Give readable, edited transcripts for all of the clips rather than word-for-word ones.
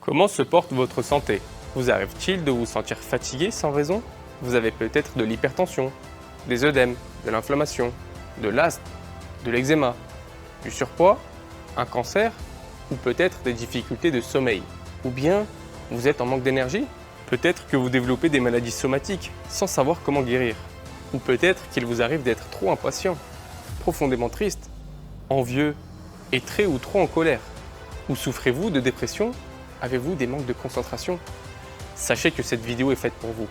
Comment se porte votre santé? Vous arrive-t-il de vous sentir fatigué sans raison? Vous avez peut-être de l'hypertension, des œdèmes, de l'inflammation, de l'asthme, de l'eczéma, du surpoids, un cancer ou peut-être des difficultés de sommeil. Ou bien vous êtes en manque d'énergie? Peut-être que vous développez des maladies somatiques sans savoir comment guérir. Ou peut-être qu'il vous arrive d'être trop impatient, profondément triste, envieux et très ou trop en colère. Ou souffrez-vous de dépression? Avez-vous des manques de concentration? Sachez que cette vidéo est faite pour vous,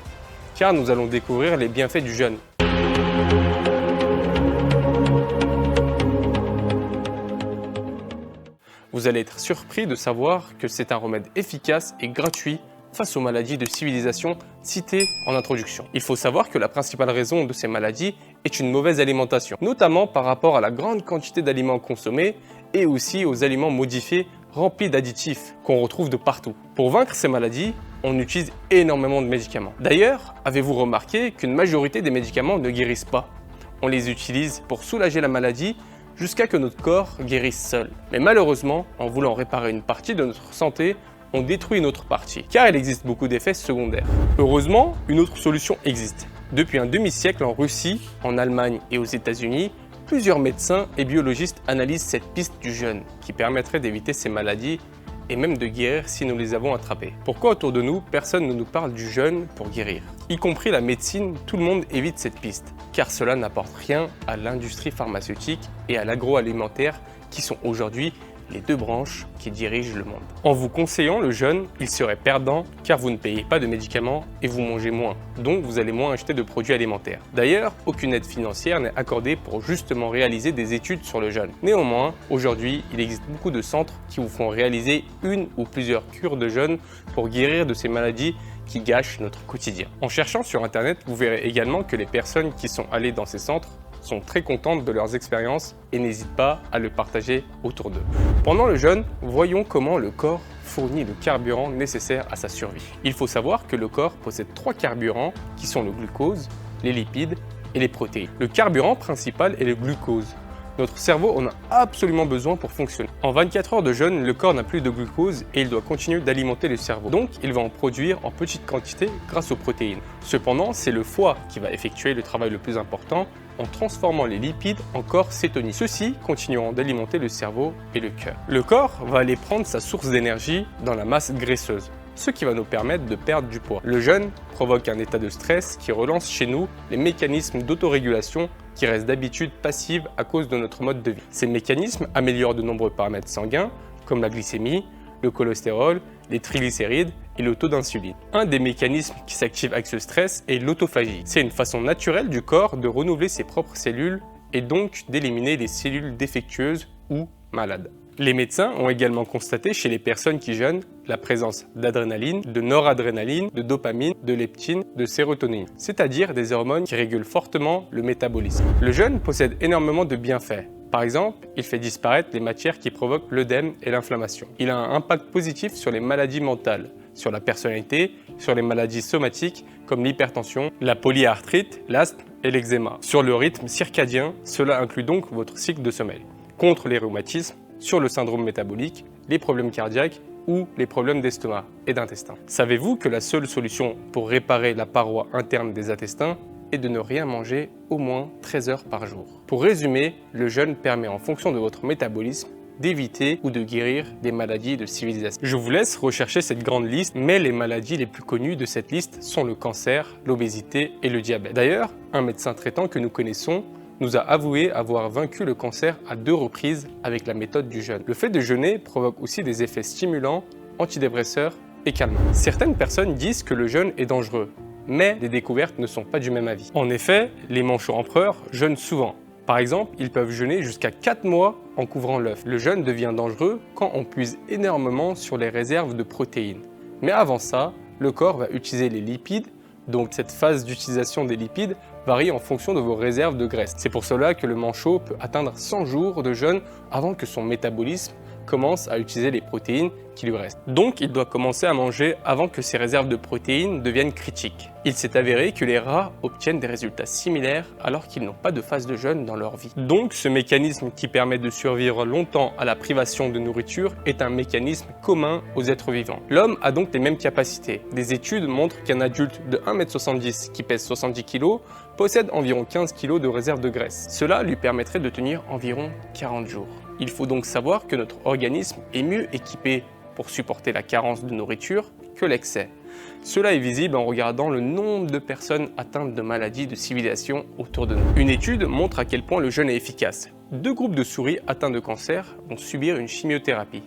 car nous allons découvrir les bienfaits du jeûne. Vous allez être surpris de savoir que c'est un remède efficace et gratuit face aux maladies de civilisation citées en introduction. Il faut savoir que la principale raison de ces maladies est une mauvaise alimentation, notamment par rapport à la grande quantité d'aliments consommés et aussi aux aliments modifiés remplis d'additifs qu'on retrouve de partout. Pour vaincre ces maladies, on utilise énormément de médicaments. D'ailleurs, avez-vous remarqué qu'une majorité des médicaments ne guérissent pas? On les utilise pour soulager la maladie jusqu'à que notre corps guérisse seul. Mais malheureusement, en voulant réparer une partie de notre santé, on détruit une autre partie, car il existe beaucoup d'effets secondaires. Heureusement, une autre solution existe. Depuis un demi-siècle en Russie, en Allemagne et aux États-Unis, plusieurs médecins et biologistes analysent cette piste du jeûne, qui permettrait d'éviter ces maladies et même de guérir si nous les avons attrapées. Pourquoi autour de nous, personne ne nous parle du jeûne pour guérir? Y compris la médecine, tout le monde évite cette piste, car cela n'apporte rien à l'industrie pharmaceutique et à l'agroalimentaire qui sont aujourd'hui les deux branches qui dirigent le monde. En vous conseillant le jeûne, il serait perdant car vous ne payez pas de médicaments et vous mangez moins, donc vous allez moins acheter de produits alimentaires. D'ailleurs, aucune aide financière n'est accordée pour justement réaliser des études sur le jeûne. Néanmoins, aujourd'hui, il existe beaucoup de centres qui vous font réaliser une ou plusieurs cures de jeûne pour guérir de ces maladies qui gâchent notre quotidien. En cherchant sur internet, vous verrez également que les personnes qui sont allées dans ces centres sont très contentes de leurs expériences et n'hésitent pas à le partager autour d'eux. Pendant le jeûne, voyons comment le corps fournit le carburant nécessaire à sa survie. Il faut savoir que le corps possède 3 carburants qui sont le glucose, les lipides et les protéines. Le carburant principal est le glucose. Notre cerveau en a absolument besoin pour fonctionner. En 24 heures de jeûne, le corps n'a plus de glucose et il doit continuer d'alimenter le cerveau. Donc, il va en produire en petite quantité grâce aux protéines. Cependant, c'est le foie qui va effectuer le travail le plus important en transformant les lipides en corps cétoniques. Ceux-ci continueront d'alimenter le cerveau et le cœur. Le corps va aller prendre sa source d'énergie dans la masse graisseuse, ce qui va nous permettre de perdre du poids. Le jeûne provoque un état de stress qui relance chez nous les mécanismes d'autorégulation qui restent d'habitude passives à cause de notre mode de vie. Ces mécanismes améliorent de nombreux paramètres sanguins comme la glycémie, le cholestérol, les triglycérides et le taux d'insuline. Un des mécanismes qui s'active avec ce stress est l'autophagie. C'est une façon naturelle du corps de renouveler ses propres cellules et donc d'éliminer les cellules défectueuses ou malades. Les médecins ont également constaté chez les personnes qui jeûnent la présence d'adrénaline, de noradrénaline, de dopamine, de leptine, de sérotonine, c'est-à-dire des hormones qui régulent fortement le métabolisme. Le jeûne possède énormément de bienfaits. Par exemple, il fait disparaître les matières qui provoquent l'œdème et l'inflammation. Il a un impact positif sur les maladies mentales, sur la personnalité, sur les maladies somatiques comme l'hypertension, la polyarthrite, l'asthme et l'eczéma. Sur le rythme circadien, cela inclut donc votre cycle de sommeil. Contre les rhumatismes, sur le syndrome métabolique, les problèmes cardiaques ou les problèmes d'estomac et d'intestin. Savez-vous que la seule solution pour réparer la paroi interne des intestins est de ne rien manger au moins 13 heures par jour? Pour résumer, le jeûne permet en fonction de votre métabolisme d'éviter ou de guérir des maladies de civilisation. Je vous laisse rechercher cette grande liste, mais les maladies les plus connues de cette liste sont le cancer, l'obésité et le diabète. D'ailleurs, un médecin traitant que nous connaissons nous a avoué avoir vaincu le cancer à 2 reprises avec la méthode du jeûne. Le fait de jeûner provoque aussi des effets stimulants, antidépresseurs et calmants. Certaines personnes disent que le jeûne est dangereux, mais les découvertes ne sont pas du même avis. En effet, les manchots empereurs jeûnent souvent. Par exemple, ils peuvent jeûner jusqu'à 4 mois en couvrant l'œuf. Le jeûne devient dangereux quand on puise énormément sur les réserves de protéines. Mais avant ça, le corps va utiliser les lipides, donc cette phase d'utilisation des lipides varie en fonction de vos réserves de graisse. C'est pour cela que le manchot peut atteindre 100 jours de jeûne avant que son métabolisme commence à utiliser les protéines qui lui reste. Donc il doit commencer à manger avant que ses réserves de protéines deviennent critiques. Il s'est avéré que les rats obtiennent des résultats similaires alors qu'ils n'ont pas de phase de jeûne dans leur vie. Donc ce mécanisme qui permet de survivre longtemps à la privation de nourriture est un mécanisme commun aux êtres vivants. L'homme a donc les mêmes capacités. Des études montrent qu'un adulte de 1,70 m qui pèse 70 kg possède environ 15 kg de réserve de graisse. Cela lui permettrait de tenir environ 40 jours. Il faut donc savoir que notre organisme est mieux équipé pour supporter la carence de nourriture que l'excès. Cela est visible en regardant le nombre de personnes atteintes de maladies de civilisation autour de nous. Une étude montre à quel point le jeûne est efficace. 2 groupes de souris atteints de cancer vont subir une chimiothérapie.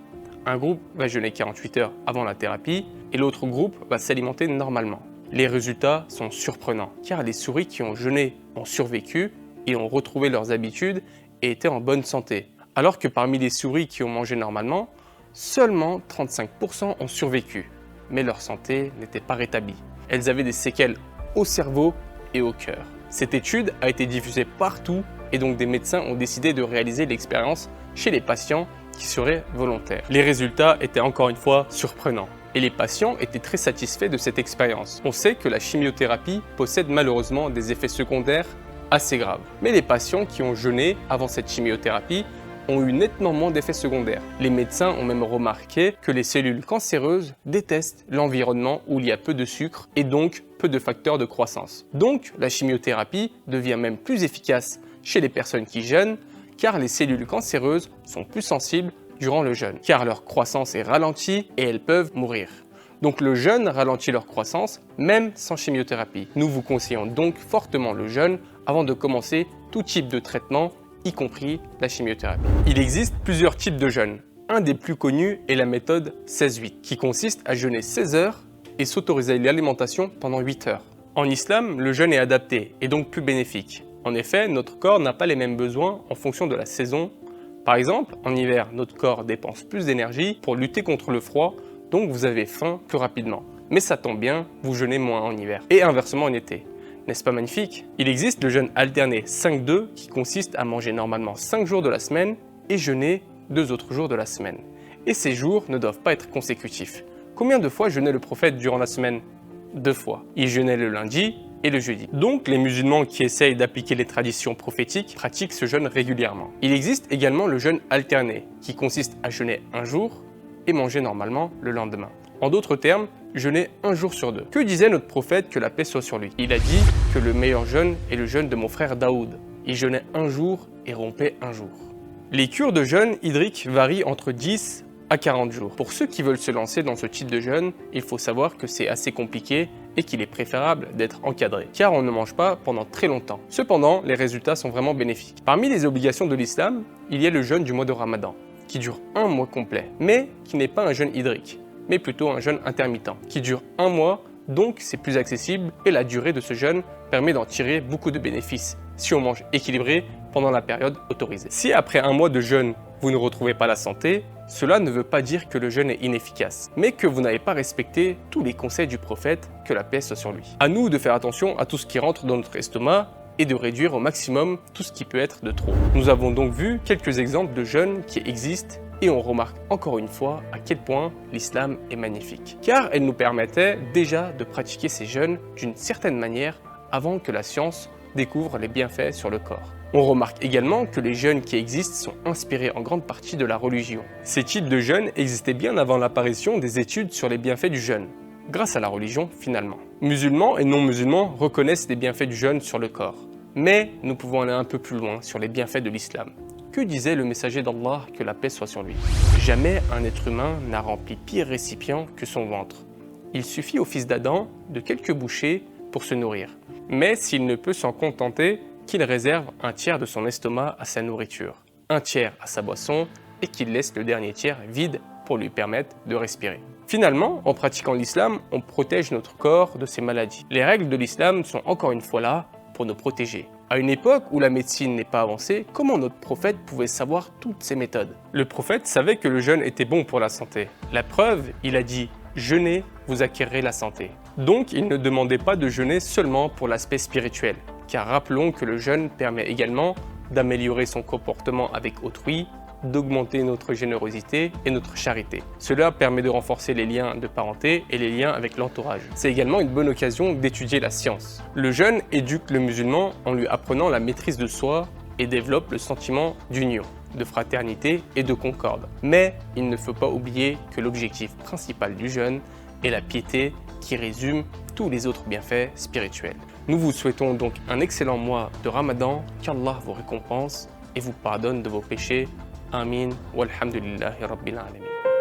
Un groupe va jeûner 48 heures avant la thérapie et l'autre groupe va s'alimenter normalement. Les résultats sont surprenants car les souris qui ont jeûné ont survécu et ont retrouvé leurs habitudes et étaient en bonne santé. Alors que parmi les souris qui ont mangé normalement, seulement 35% ont survécu, mais leur santé n'était pas rétablie. Elles avaient des séquelles au cerveau et au cœur. Cette étude a été diffusée partout et donc des médecins ont décidé de réaliser l'expérience chez les patients qui seraient volontaires. Les résultats étaient encore une fois surprenants et les patients étaient très satisfaits de cette expérience. On sait que la chimiothérapie possède malheureusement des effets secondaires assez graves. Mais les patients qui ont jeûné avant cette chimiothérapie ont eu nettement moins d'effets secondaires. Les médecins ont même remarqué que les cellules cancéreuses détestent l'environnement où il y a peu de sucre et donc peu de facteurs de croissance. Donc la chimiothérapie devient même plus efficace chez les personnes qui jeûnent car les cellules cancéreuses sont plus sensibles durant le jeûne, car leur croissance est ralentie et elles peuvent mourir. Donc le jeûne ralentit leur croissance, même sans chimiothérapie. Nous vous conseillons donc fortement le jeûne avant de commencer tout type de traitement, y compris la chimiothérapie. Il existe plusieurs types de jeûne. Un des plus connus est la méthode 16-8, qui consiste à jeûner 16 heures et s'autoriser l'alimentation pendant 8 heures. En islam, le jeûne est adapté et donc plus bénéfique. En effet, notre corps n'a pas les mêmes besoins en fonction de la saison. Par exemple, en hiver, notre corps dépense plus d'énergie pour lutter contre le froid, donc vous avez faim plus rapidement. Mais ça tombe bien, vous jeûnez moins en hiver. Et inversement en été. N'est-ce pas magnifique? Il existe le jeûne alterné 5-2 qui consiste à manger normalement 5 jours de la semaine et jeûner 2 autres jours de la semaine. Et ces jours ne doivent pas être consécutifs. Combien de fois jeûnait le prophète durant la semaine? 2 fois. Il jeûnait le lundi et le jeudi. Donc les musulmans qui essayent d'appliquer les traditions prophétiques pratiquent ce jeûne régulièrement. Il existe également le jeûne alterné qui consiste à jeûner un jour et manger normalement le lendemain. En d'autres termes, jeûner un jour sur 2. Que disait notre prophète, que la paix soit sur lui? Il a dit que le meilleur jeûne est le jeûne de mon frère Daoud. Il jeûnait un jour et rompait un jour. Les cures de jeûne hydrique varient entre 10 à 40 jours. Pour ceux qui veulent se lancer dans ce type de jeûne, il faut savoir que c'est assez compliqué et qu'il est préférable d'être encadré, car on ne mange pas pendant très longtemps. Cependant, les résultats sont vraiment bénéfiques. Parmi les obligations de l'islam, il y a le jeûne du mois de Ramadan, qui dure un mois complet, mais qui n'est pas un jeûne hydrique, mais plutôt un jeûne intermittent, qui dure un mois, donc c'est plus accessible et la durée de ce jeûne permet d'en tirer beaucoup de bénéfices si on mange équilibré pendant la période autorisée. Si après un mois de jeûne, vous ne retrouvez pas la santé, cela ne veut pas dire que le jeûne est inefficace, mais que vous n'avez pas respecté tous les conseils du prophète, que la paix soit sur lui. À nous de faire attention à tout ce qui rentre dans notre estomac et de réduire au maximum tout ce qui peut être de trop. Nous avons donc vu quelques exemples de jeûnes qui existent et on remarque encore une fois à quel point l'islam est magnifique. Car elle nous permettait déjà de pratiquer ces jeûnes d'une certaine manière avant que la science découvre les bienfaits sur le corps. On remarque également que les jeûnes qui existent sont inspirés en grande partie de la religion. Ces types de jeûnes existaient bien avant l'apparition des études sur les bienfaits du jeûne, grâce à la religion finalement. Musulmans et non-musulmans reconnaissent les bienfaits du jeûne sur le corps, mais nous pouvons aller un peu plus loin sur les bienfaits de l'islam. Que disait le messager d'Allah, que la paix soit sur lui? Jamais un être humain n'a rempli pire récipient que son ventre. Il suffit au fils d'Adam de quelques bouchées pour se nourrir. Mais s'il ne peut s'en contenter, qu'il réserve un tiers de son estomac à sa nourriture, un tiers à sa boisson et qu'il laisse le dernier tiers vide pour lui permettre de respirer. Finalement, en pratiquant l'islam, on protège notre corps de ces maladies. Les règles de l'islam sont encore une fois là pour nous protéger. À une époque où la médecine n'est pas avancée, comment notre prophète pouvait savoir toutes ces méthodes? Le prophète savait que le jeûne était bon pour la santé. La preuve, il a dit « Jeûnez, vous acquérez la santé ». Donc, il ne demandait pas de jeûner seulement pour l'aspect spirituel, car rappelons que le jeûne permet également d'améliorer son comportement avec autrui d'augmenter notre générosité et notre charité. Cela permet de renforcer les liens de parenté et les liens avec l'entourage. C'est également une bonne occasion d'étudier la science. Le jeûne éduque le musulman en lui apprenant la maîtrise de soi et développe le sentiment d'union, de fraternité et de concorde. Mais il ne faut pas oublier que l'objectif principal du jeûne est la piété qui résume tous les autres bienfaits spirituels. Nous vous souhaitons donc un excellent mois de Ramadan, qu'Allah vous récompense et vous pardonne de vos péchés. Amin. Walhamdulillahi Rabbil Alamin.